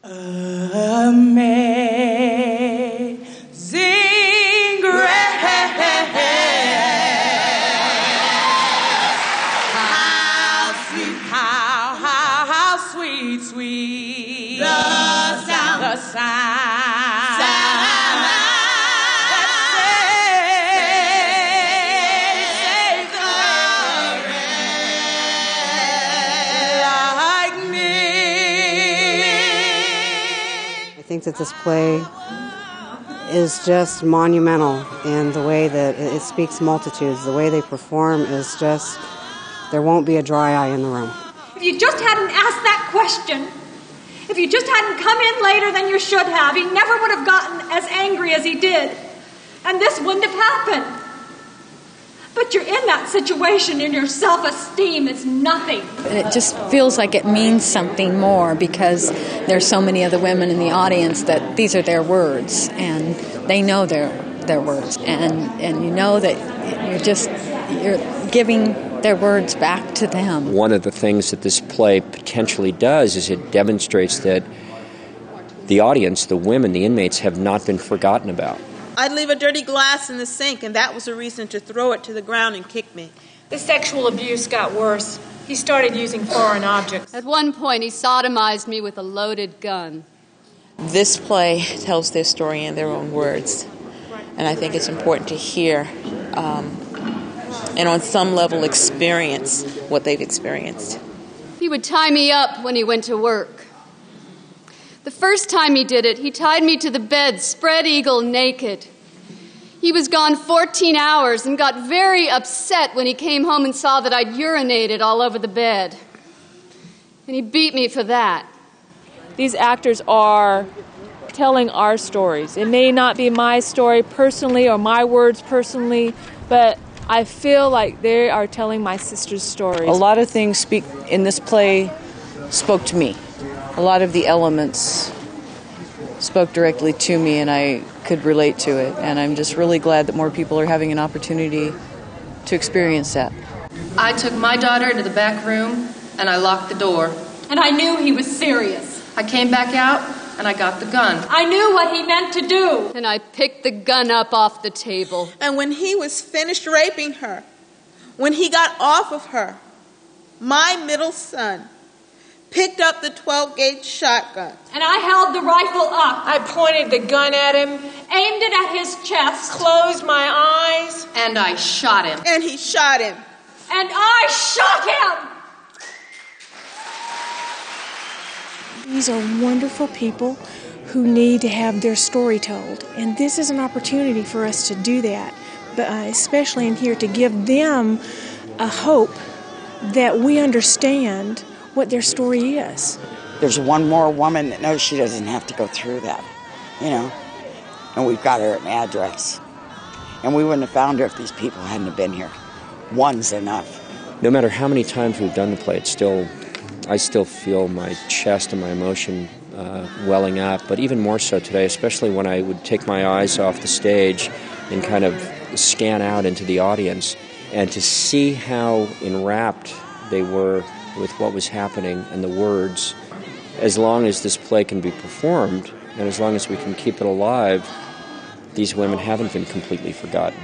Amazing grace, how sweet, sweet the sound that saved like me. I think that this play is just monumental in the way that it speaks multitudes. The way they perform is just, there won't be a dry eye in the room. If you just hadn't asked that question, if you just hadn't come in later than you should have, he never would have gotten as angry as he did. And this wouldn't have happened. But you're in that situation and your self-esteem is nothing. And it just feels like it means something more because there's so many other women in the audience that these are their words and they know their words. And you know that you're giving their words back to them. One of the things that this play potentially does is it demonstrates that the audience, the women, the inmates, have not been forgotten about. I'd leave a dirty glass in the sink, and that was a reason to throw it to the ground and kick me. The sexual abuse got worse. He started using foreign objects. At one point, he sodomized me with a loaded gun. This play tells their story in their own words, and I think it's important to hear and on some level experience what they've experienced. He would tie me up when he went to work. The first time he did it, he tied me to the bed, spread eagle naked. He was gone 14 hours and got very upset when he came home and saw that I'd urinated all over the bed. And he beat me for that. These actors are telling our stories. It may not be my story personally or my words personally, but I feel like they are telling my sister's stories. A lot of things in this play spoke to me. A lot of the elements spoke directly to me, and I could relate to it. And I'm just really glad that more people are having an opportunity to experience that. I took my daughter into the back room, and I locked the door. And I knew he was serious. I came back out, and I got the gun. I knew what he meant to do. And I picked the gun up off the table. And when he was finished raping her, when he got off of her, my middle son picked up the 12-gauge shotgun. And I held the rifle up. I pointed the gun at him, aimed it at his chest, closed my eyes, and I shot him. And he shot him. And I shot him! These are wonderful people who need to have their story told. And this is an opportunity for us to do that, but especially in here to give them a hope that we understand what their story is. There's one more woman that knows she doesn't have to go through that, and we've got her an address. And we wouldn't have found her if these people hadn't have been here. One's enough. No matter how many times we've done the play, I still feel my chest and my emotion welling up, but even more so today, especially when I would take my eyes off the stage and kind of scan out into the audience, and to see how enwrapped they were with what was happening and the words. As long as this play can be performed, and as long as we can keep it alive, these women haven't been completely forgotten.